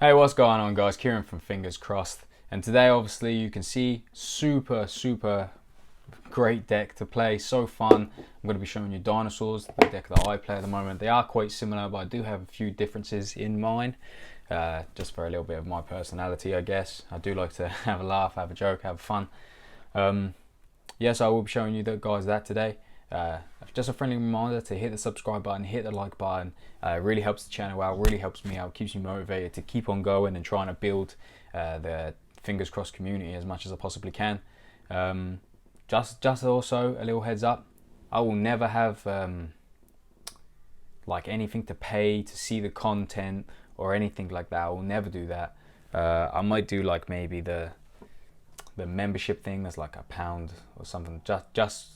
Hey, what's going on, guys? Kieran from Fingers Crossed, and today obviously you can see super great deck to play. So fun. I'm going to be showing you Dinosaurs, the deck that I play at the moment. They are quite similar, but I do have a few differences in mine, just for a little bit of my personality, I guess. I do like to have a laugh, have a joke, have fun. Yes, I will be showing you guys that today. Just a friendly reminder to hit the subscribe button, hit the like button. It really helps the channel out, really helps me out, keeps me motivated to keep on going and trying to build the Fingers Crossed community as much as I possibly can. Just also a little heads up, I will never have like anything to pay to see the content or anything like that. I will never do that. I might do like maybe the membership thing that's like £1 or something, just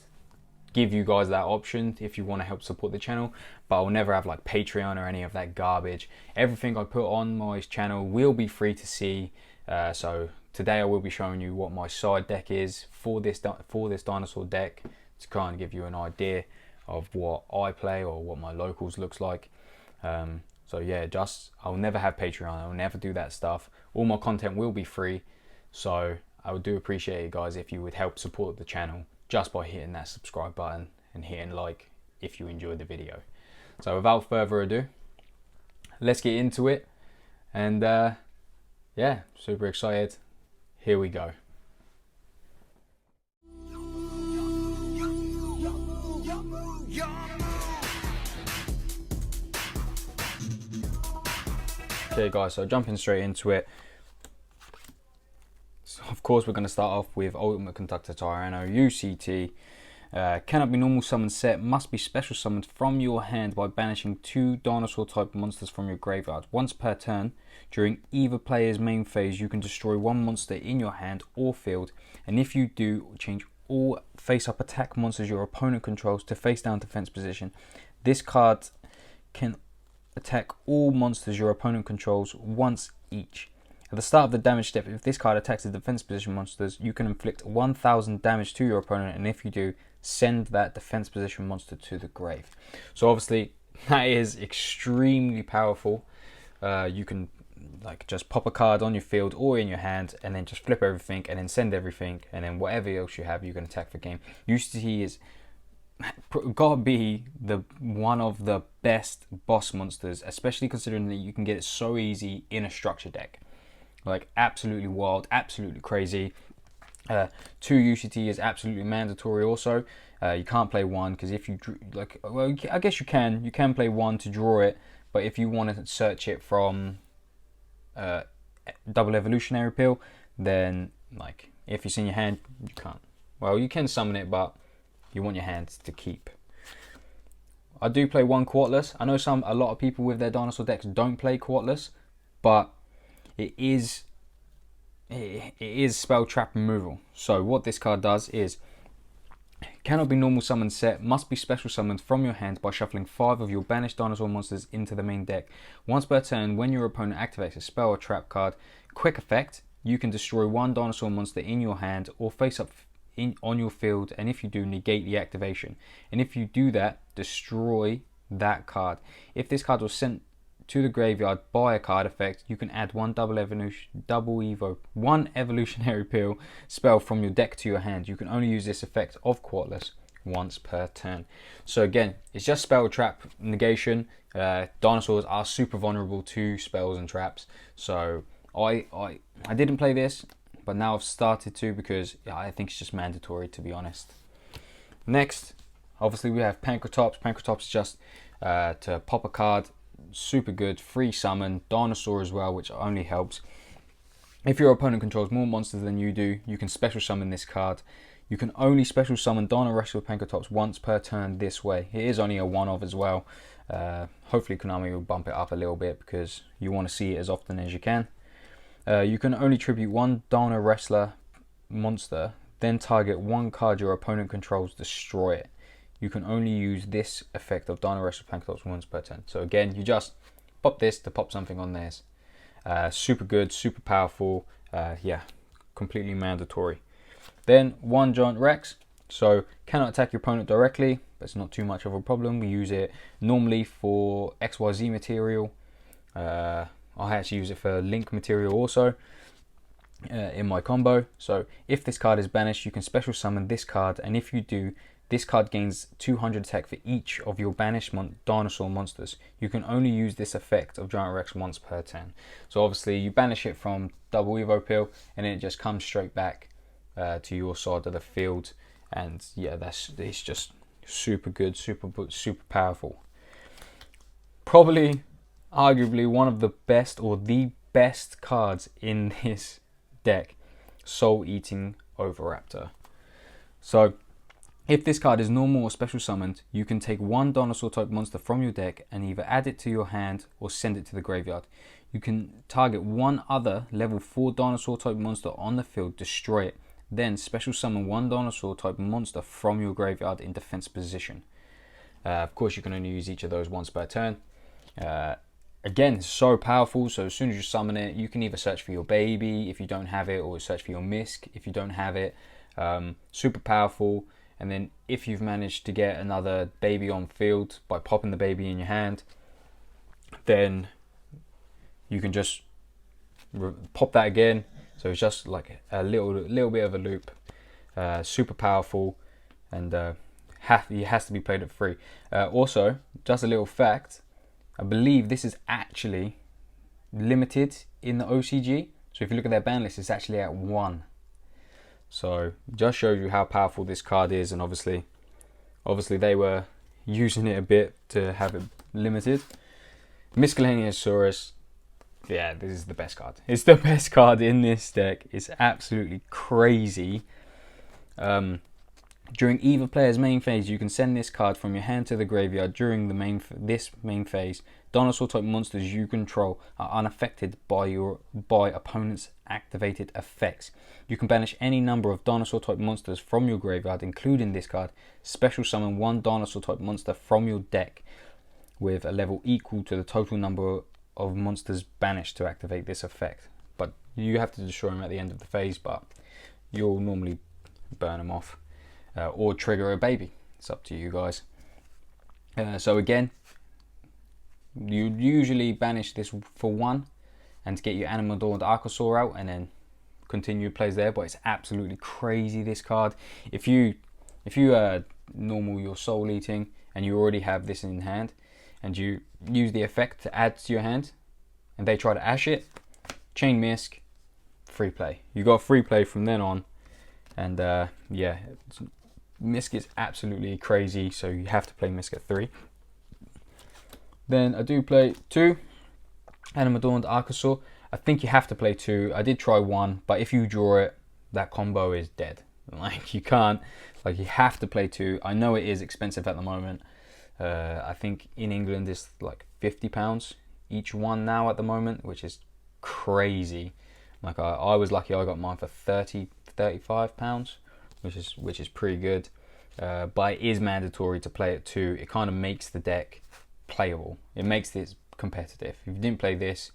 give you guys that option if you want to help support the channel, but I'll never have like Patreon or any of that garbage. Everything I put on my channel will be free to see. So today I will be showing you what my side deck is for this dinosaur deck, to kind of give you an idea of what I play or what my locals looks like. So yeah, I'll never have Patreon, I'll never do that stuff. All my content will be free, so I would do appreciate it, guys, if you would help support the channel just by hitting that subscribe button and hitting like if you enjoyed the video. So without further ado, let's get into it. And yeah, super excited. Here we go. Okay guys, so jumping straight into it. So of course we're going to start off with Ultimate Conductor Tyranno, UCT. Cannot be normal summon set, must be special summoned from your hand by banishing 2 dinosaur type monsters from your graveyard. Once per turn, during either player's main phase, you can destroy 1 monster in your hand or field, and if you do, change all face up attack monsters your opponent controls to face down defense position. This card can attack all monsters your opponent controls once each. At the start of the damage step, if this card attacks the defense position monsters, you can inflict 1000 damage to your opponent, and if you do, send that defense position monster to the grave. So obviously that is extremely powerful. You can like just pop a card on your field or in your hand and then just flip everything and then send everything, and then whatever else you have you can attack for game. UCT is gotta be one of the best boss monsters, especially considering that you can get it so easy in a structure deck. Like absolutely wild, absolutely crazy. 2 UCT is absolutely mandatory also. You can't play 1 because if you like, well, I guess you can play 1 to draw it, but if you want to search it from double evolutionary pill, then like if it's in your hand you can't. Well, you can summon it, but you want your hands to keep. I do play 1 Quartless. I know a lot of people with their dinosaur decks don't play Quartless, but it is spell trap removal. So what this card does is, cannot be normal summon set, must be special summoned from your hand by shuffling 5 of your banished dinosaur monsters into the main deck. Once per turn, when your opponent activates a spell or trap card, quick effect, you can destroy 1 dinosaur monster in your hand or face up on your field, and if you do, negate the activation. And if you do that, destroy that card. If this card was sent to the graveyard by a card effect, you can add 1 one evolutionary pill spell from your deck to your hand. You can only use this effect of Quartless once per turn. So again, it's just spell trap negation. Dinosaurs are super vulnerable to spells and traps, so I didn't play this, but now I've started to, because yeah, I think it's just mandatory, to be honest. Next, obviously we have Pancratops. Pancratops is just to pop a card. Super good, free summon, dinosaur as well, which only helps. If your opponent controls more monsters than you do, you can special summon this card. You can only special summon Dino Wrestler with Pancratops once per turn this way. It is only a one-off as well. Hopefully Konami will bump it up a little bit because you want to see it as often as you can. You can only tribute 1 Dino Wrestler monster, then target 1 card your opponent controls, destroy it. You can only use this effect of Dino Wrestler Pancratops once per turn. So again, you just pop this to pop something on theirs. Super good, super powerful. Yeah, completely mandatory. Then 1 Giant Rex. So cannot attack your opponent directly, but it's not too much of a problem. We use it normally for XYZ material. I actually use it for link material also in my combo. So if this card is banished, you can special summon this card, and if you do, this card gains 200 attack for each of your banished dinosaur monsters. You can only use this effect of Giant Rex once per turn. So obviously you banish it from double Evo Pill, and it just comes straight back to your side of the field. And yeah, it's just super good, super powerful. Probably, arguably, one of the best or the best cards in this deck, Soul Eating Oviraptor. So if this card is normal or special summoned, you can take one dinosaur type monster from your deck and either add it to your hand or send it to the graveyard. You can target one other level 4 dinosaur type monster on the field, destroy it, then special summon one dinosaur type monster from your graveyard in defense position. Of course, you can only use each of those once per turn. Again, so powerful. So as soon as you summon it, you can either search for your baby if you don't have it, or search for your misc if you don't have it. Super powerful. And then if you've managed to get another baby on field by popping the baby in your hand, then you can just pop that again. So it's just like a little bit of a loop. Super powerful, and it has to be played at 3. Also, just a little fact, I believe this is actually limited in the OCG. So if you look at their ban list, it's actually at 1. So just shows you how powerful this card is, and obviously they were using it a bit to have it limited. Miscellaneousaurus, yeah, this is the best card. It's the best card in this deck. It's absolutely crazy. During either player's main phase, you can send this card from your hand to the graveyard. During the this main phase, dinosaur type monsters you control are unaffected by opponent's activated effects. You can banish any number of dinosaur type monsters from your graveyard, including this card. Special summon one dinosaur type monster from your deck with a level equal to the total number of monsters banished to activate this effect. But you have to destroy them at the end of the phase, but you'll normally burn them off. Or trigger a baby. It's up to you guys. So again, you usually banish this for 1 and to get your Animador and Archosaur out, and then continue plays there. But it's absolutely crazy, this card. If you normal your Soul Eating and you already have this in hand, and you use the effect to add to your hand, and they try to ash it, chain misc, free play. You got free play from then on, and yeah. Misc is absolutely crazy, so you have to play Misc at 3. Then I do play 2 Animador and Archosaur. I think you have to play 2. I did try 1, but if you draw it, that combo is dead. Like, you can't, like, you have to play 2. I know it is expensive at the moment. I think in England it's like £50 each one now at the moment, which is crazy. Like, I was lucky, I got mine for £35, which is pretty good. But it is mandatory to play it 2. It kind of makes the deck playable. It makes this competitive. If you didn't play this,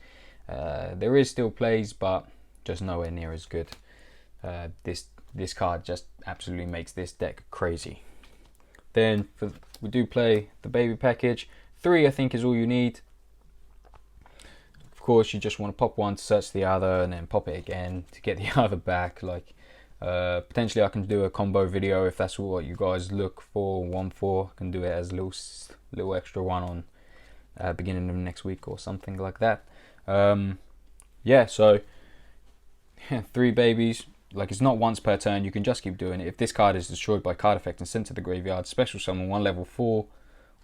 there is still plays, but just nowhere near as good. This card just absolutely makes this deck crazy. Then we do play the baby package. 3 I think is all you need. Of course, you just want to pop one to search the other, and then pop it again to get the other back. Like, potentially I can do a combo video if that's what you guys look for. 1-4, I can do it as a little extra one on beginning of next week or something like that. Yeah, so 3 babies. Like, it's not once per turn, you can just keep doing it. If this card is destroyed by card effect and sent to the graveyard, special summon one level 4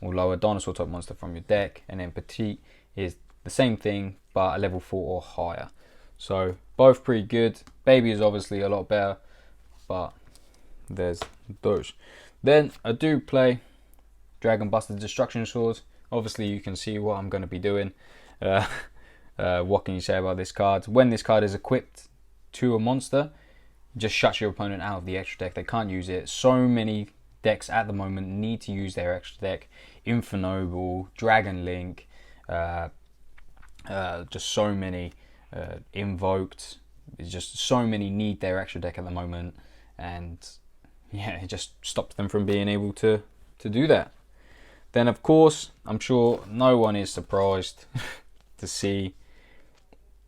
or lower dinosaur type monster from your deck. And then Petite is the same thing, but a level 4 or higher. So both pretty good. Baby is obviously a lot better, but there's those. Then I do play Dragon Buster Destruction Sword. Obviously you can see what I'm going to be doing. What can you say about this card? When this card is equipped to a monster, just shuts your opponent out of the extra deck. They can't use it. So many decks at the moment need to use their extra deck. Infernoble, Dragon Link, just so many. Invoked. It's just so many need their extra deck at the moment, and yeah, it just stops them from being able to do that. Then of course, I'm sure no one is surprised to see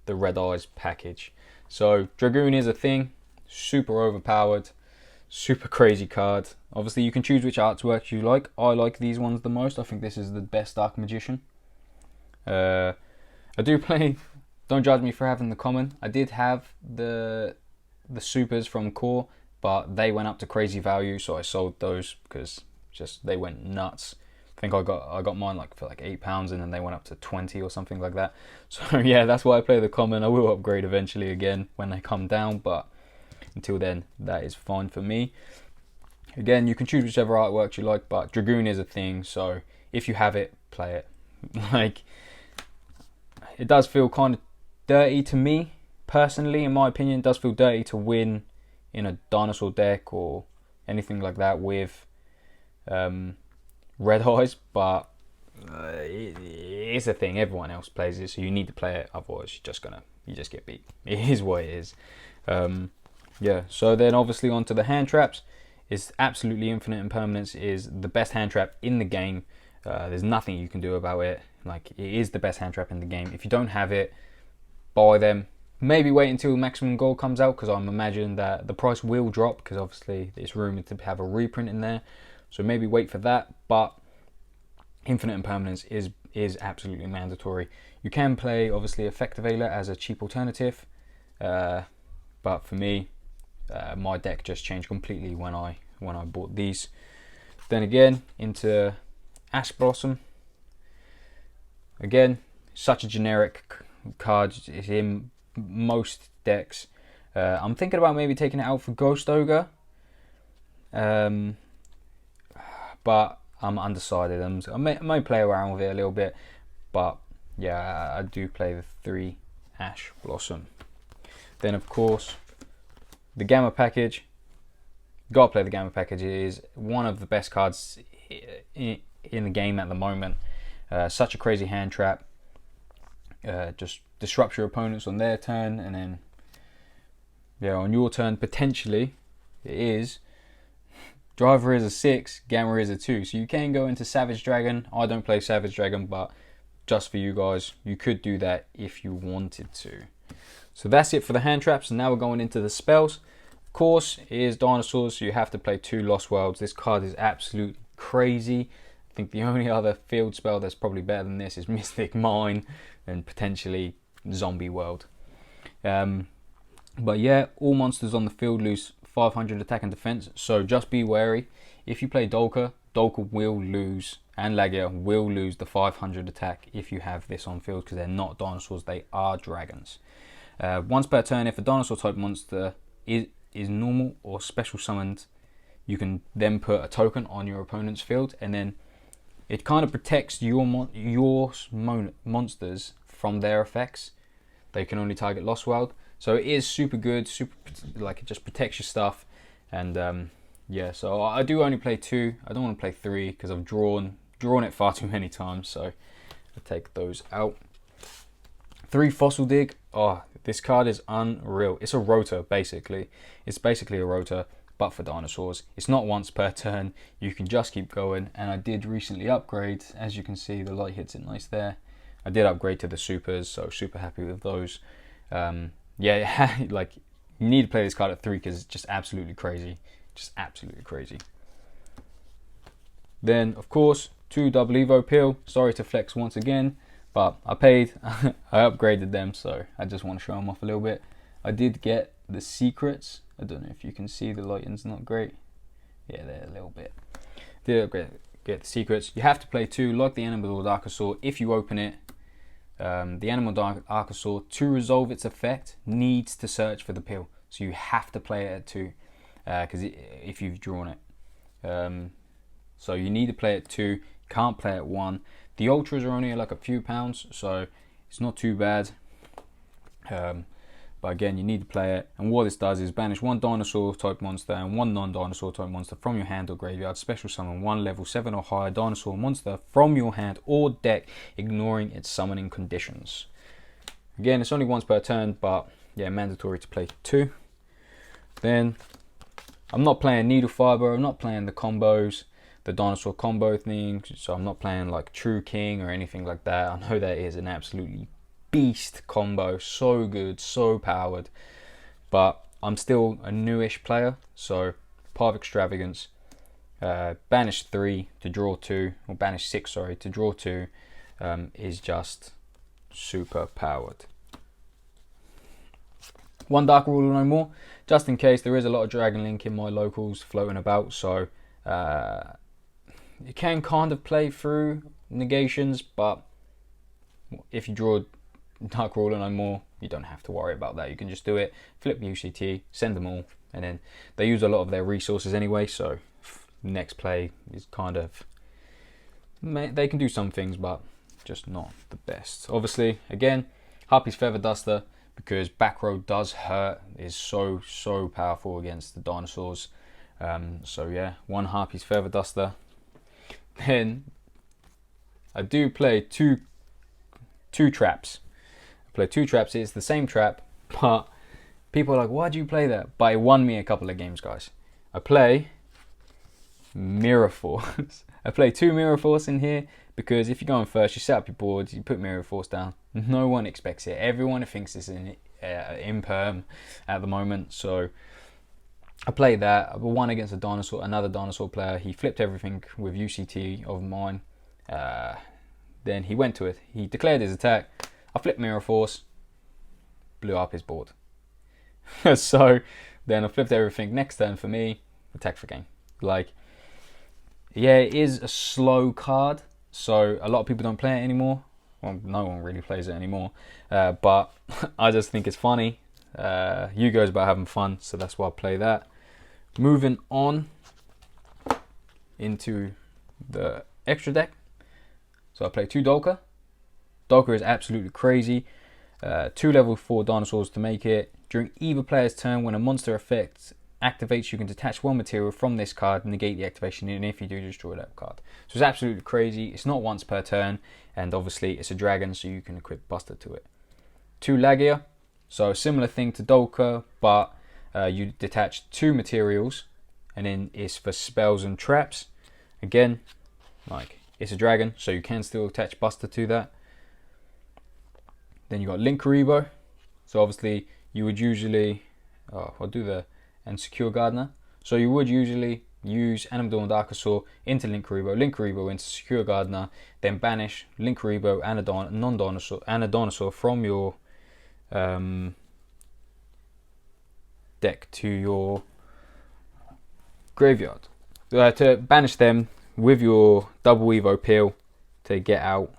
the Red Eyes package. So Dragoon is a thing, super overpowered, super crazy card. Obviously you can choose which artwork you like. I like these ones the most. I think this is the best Dark Magician. I do play, don't judge me for having the common. I did have the supers from core, but they went up to crazy value, so I sold those because just they went nuts. I think I got mine like for like £8, and then they went up to 20 or something like that. So yeah, that's why I play the common. I will upgrade eventually again when they come down, but until then, that is fine for me. Again, you can choose whichever artwork you like, but Dragoon is a thing, so if you have it, play it. Like, it does feel kind of dirty to me, personally, in my opinion. It does feel dirty to win in a Dinosaur deck or anything like that with Red Eyes, but it's a thing. Everyone else plays it, so you need to play it. Otherwise, you just get beat. It is what it is. Yeah. So then, obviously, onto the hand traps. It's absolutely infinite impermanence. Is the best hand trap in the game. There's nothing you can do about it. Like, it is the best hand trap in the game. If you don't have it, buy them. Maybe wait until Maximum Gold comes out, because I'm imagining that the price will drop, because obviously it's rumored to have a reprint in there. So maybe wait for that, but infinite impermanence is absolutely mandatory. You can play obviously Effect Veiler as a cheap alternative, but for me, my deck just changed completely when I bought these. Then again, into Ash Blossom. Again, such a generic card. It's in most decks. I'm thinking about maybe taking it out for Ghost Ogre. But I'm undecided. I may play around with it a little bit, but yeah, I do play the 3 Ash Blossom. Then of course, the Gamma package. Gotta play the Gamma package. It is one of the best cards in the game at the moment. Such a crazy hand trap. Just disrupt your opponents on their turn, and then on your turn potentially it is Driver is a 6, Gamma is a 2. So you can go into Savage Dragon. I don't play Savage Dragon, but just for you guys, you could do that if you wanted to. So that's it for the hand traps, and now we're going into the spells. Of course, it is Dinosaurs, so you have to play 2 Lost Worlds. This card is absolutely crazy. I think the only other field spell that's probably better than this is Mystic Mine and potentially Zombie World. But yeah, all monsters on the field lose 500 attack and defense, so just be wary. If you play Dolka will lose, and Lagia will lose the 500 attack if you have this on field, because they're not dinosaurs, they are dragons. Once per turn, if a dinosaur type monster is normal or special summoned, you can then put a token on your opponent's field, and then it kind of protects your monsters from their effects. They can only target Lost World. So it is super good, like it just protects your stuff. And yeah, so I do only play 2. I don't want to play 3 because I've drawn it far too many times. So I take those out. 3 Fossil Dig. Oh, this card is unreal. It's a rotor basically. It's basically a rotor, but for dinosaurs. It's not once per turn. You can just keep going. And I did recently upgrade. As you can see, the light hits it nice there. I did upgrade to the supers, so super happy with those. Yeah, like, you need to play this card at 3 because it's just absolutely crazy. Just absolutely crazy. Then, of course, 2 Double Evo Peel. Sorry to flex once again, but I paid. I upgraded them, so I just want to show them off a little bit. I did get the secrets. I don't know if you can see, the lighting's not great. Yeah, there a little bit. Did get the secrets. You have to play 2, like the Animal Darkosaur. If you open it, the Animal Darkosaur, to resolve its effect, needs to search for the pill. So you have to play it at 2, because if you've drawn it. So you need to play it 2, can't play it 1. The Ultras are only like a few pounds, so it's not too bad. But again, you need to play it. And what this does is banish 1 dinosaur type monster and 1 non-dinosaur type monster from your hand or graveyard. Special summon 1 level 7 or higher dinosaur monster from your hand or deck, ignoring its summoning conditions. Again, it's only once per turn, but yeah, mandatory to play 2. Then I'm not playing Needle Fiber. I'm not playing the combos, the dinosaur combo thing. So I'm not playing like True King or anything like that. I know that is an absolutely beast combo, so good, so powered. But I'm still a newish player, so Path of Extravagance, banish 3 to draw 2, or banish 6, sorry, to draw 2, is just super powered. One Dark Ruler no more, just in case. There is a lot of Dragon Link in my locals floating about, so you can kind of play through negations, but if you draw Dark Ruler no more, you don't have to worry about that. You can just do it, flip UCT, send them all, and then they use a lot of their resources anyway, so next play is kind of, they can do some things, but just not the best. Obviously, again, Harpy's Feather Duster, because back row does hurt, is so powerful against the dinosaurs. So yeah, one Harpy's Feather Duster. Then I do play two traps. I play 2 traps. It's the same trap, but people are like, why do you play that? But it won me a couple of games, guys. I play Mirror Force. I play 2 Mirror Force in here, because if you go in first, you set up your board, you put Mirror Force down. No one expects it. Everyone thinks it's in imperm at the moment. So I played that. I won against another dinosaur player. He flipped everything with UCT of mine. Then he went to it. He declared his attack. I flipped Mirror Force, blew up his board. So then I flipped everything. Next turn for me, attack for game. Like, yeah, it is a slow card, so a lot of people don't play it anymore. Well, no one really plays it anymore. But I just think it's funny. YuGiOh's about having fun, so that's why I play that. Moving on into the extra deck. So I play 2 Dolka. Dolka is absolutely crazy. 2 level 4 dinosaurs to make it. During either player's turn, when a monster effect activates, you can detach 1 material from this card and negate the activation, and if you do, destroy that card. So it's absolutely crazy. It's not once per turn, and obviously it's a dragon, so you can equip Buster to it. 2 Lagia. So similar thing to Dolka, but you detach 2 materials, and then it's for spells and traps. Again, like, it's a dragon, so you can still attach Buster to that. Then you got Linkuriboh. So obviously you would usually, I'll do the and Secure Gardener. So you would usually use Animador and Archosaur into Linkuriboh into Secure Gardener, then banish Linkuriboh and a dinosaur from your deck to your graveyard. To banish them with your double Evo peel to get out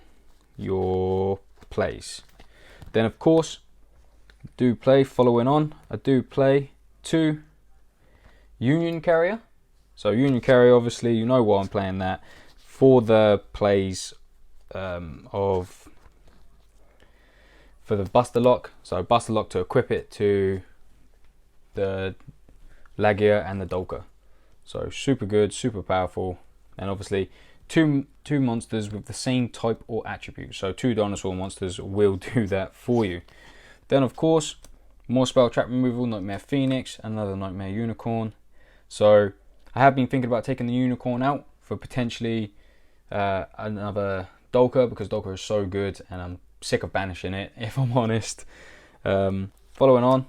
your plays. Then of course, following on, I do play 2 Union Carrier. So Union Carrier, obviously, you know why I'm playing that. For the plays for the Buster Lock. So Buster Lock to equip it to the Lagia and the Dolka. So super good, super powerful. And obviously two monsters with the same type or attribute. So 2 dinosaur monsters will do that for you. Then of course, more spell trap removal, Nightmare Phoenix, another Nightmare Unicorn. So I have been thinking about taking the Unicorn out for potentially another Dolka, because Dolka is so good and I'm sick of banishing it, if I'm honest. Following on,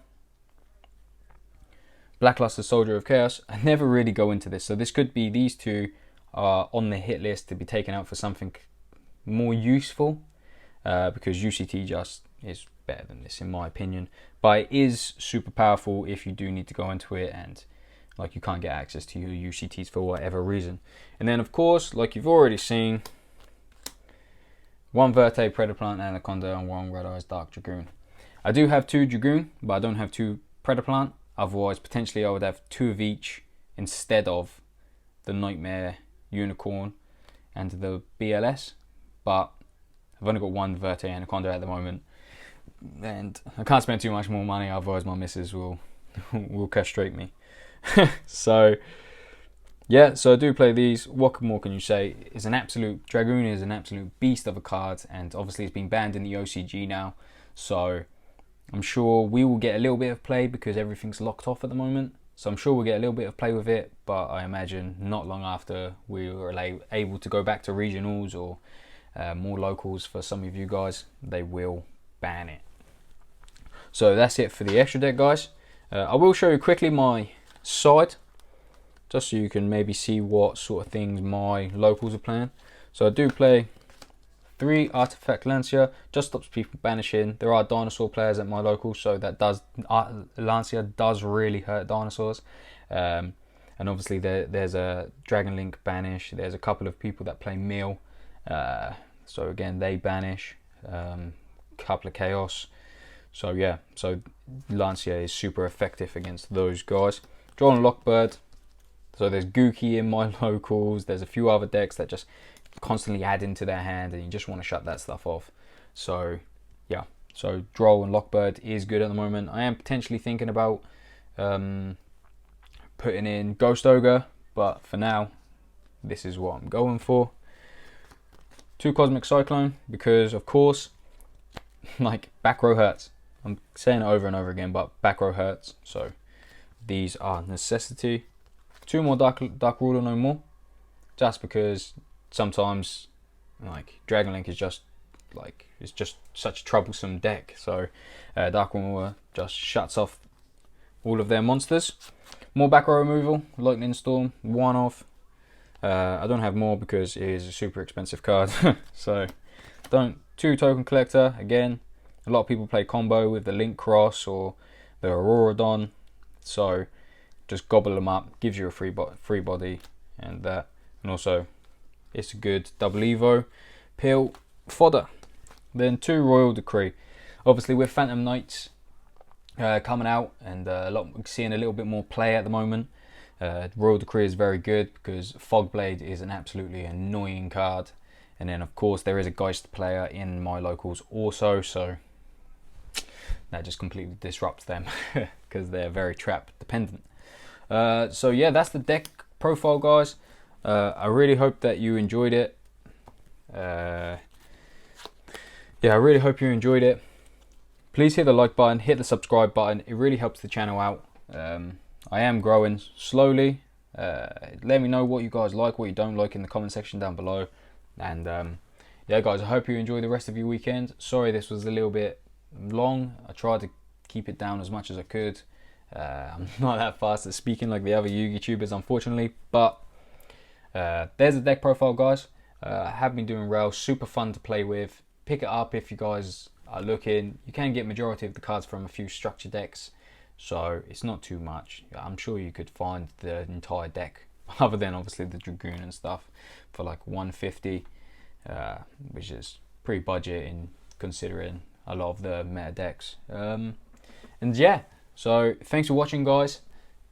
Blackluster Soldier of Chaos. I never really go into this, so this could be these 2 are on the hit list to be taken out for something more useful, because UCT just is better than this in my opinion, but it is super powerful if you do need to go into it and like you can't get access to your UCTs for whatever reason. And then of course, like you've already seen, 1 Verte Predaplant Anaconda and 1 Red Eyes Dark Dragoon. I do have 2 Dragoon, but I don't have 2 Predaplant. Otherwise, potentially I would have 2 of each instead of the Nightmare Unicorn and the BLS. But I've only got 1 Verte Anaconda at the moment, and I can't spend too much more money, otherwise my missus will castrate me. So yeah, so I do play these. What more can you say? Dragoon is an absolute beast of a card, and obviously it's been banned in the OCG now, so I'm sure we will get a little bit of play because everything's locked off at the moment. So I'm sure we'll get a little bit of play with it, but I imagine not long after we are able to go back to regionals or more locals for some of you guys, they will ban it. So that's it for the extra deck, guys. I will show you quickly my side, just so you can maybe see what sort of things my locals are playing. So I do play 3 Artifact Lancia, just stops people banishing. There are Dinosaur players at my local, so that does Lancia does really hurt dinosaurs. And obviously there's a Dragon Link banish. There's a couple of people that play Mill, so again they banish. Couple of Chaos. So yeah, so Lancia is super effective against those guys. Draw on Lockbird. So there's Gookie in my locals. There's a few other decks that just constantly add into their hand, and you just want to shut that stuff off. So yeah, so Droll and Lockbird is good at the moment. I am potentially thinking about putting in Ghost Ogre, but for now this is what I'm going for. 2 Cosmic Cyclone, because of course, like, back row hurts. I'm saying it over and over again, but back row hurts, so these are necessity. 2 more Dark Ruler No More, just because sometimes, like, Dragon Link is just like, it's just such a troublesome deck. So Dark Ruler just shuts off all of their monsters. More back row removal, Lightning Storm, 1 off. I don't have more because it is a super expensive card. So don't. 2 Token Collector, again, a lot of people play combo with the Link Cross or the Auroradon, so just gobble them up, gives you a free body, and that, and also it's a good double Evo pill fodder. Then 2 Royal Decree. Obviously with Phantom Knights coming out, and seeing a little bit more play at the moment, Royal Decree is very good because Fogblade is an absolutely annoying card. And then of course there is a Geist player in my locals also, so that just completely disrupts them because they're very trap dependent. So yeah, that's the deck profile, guys. I really hope that you enjoyed it. Yeah, I really hope you enjoyed it. Please hit the like button, hit the subscribe button. It really helps the channel out. I am growing slowly. Let me know what you guys like, what you don't like in the comment section down below. And yeah, guys, I hope you enjoy the rest of your weekend. Sorry this was a little bit long. I tried to keep it down as much as I could. I'm not that fast at speaking like the other YouTubers, unfortunately, but there's the deck profile, guys. I have been doing well, super fun to play with. Pick it up if you guys are looking. You can get majority of the cards from a few structure decks, so it's not too much. I'm sure you could find the entire deck, other than obviously the Dragoon and stuff, for like 150, which is pretty budget in considering a lot of the meta decks. And yeah, so thanks for watching, guys,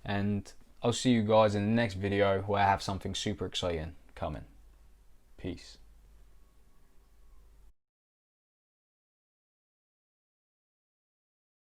and I'll see you guys in the next video where I have something super exciting coming. Peace.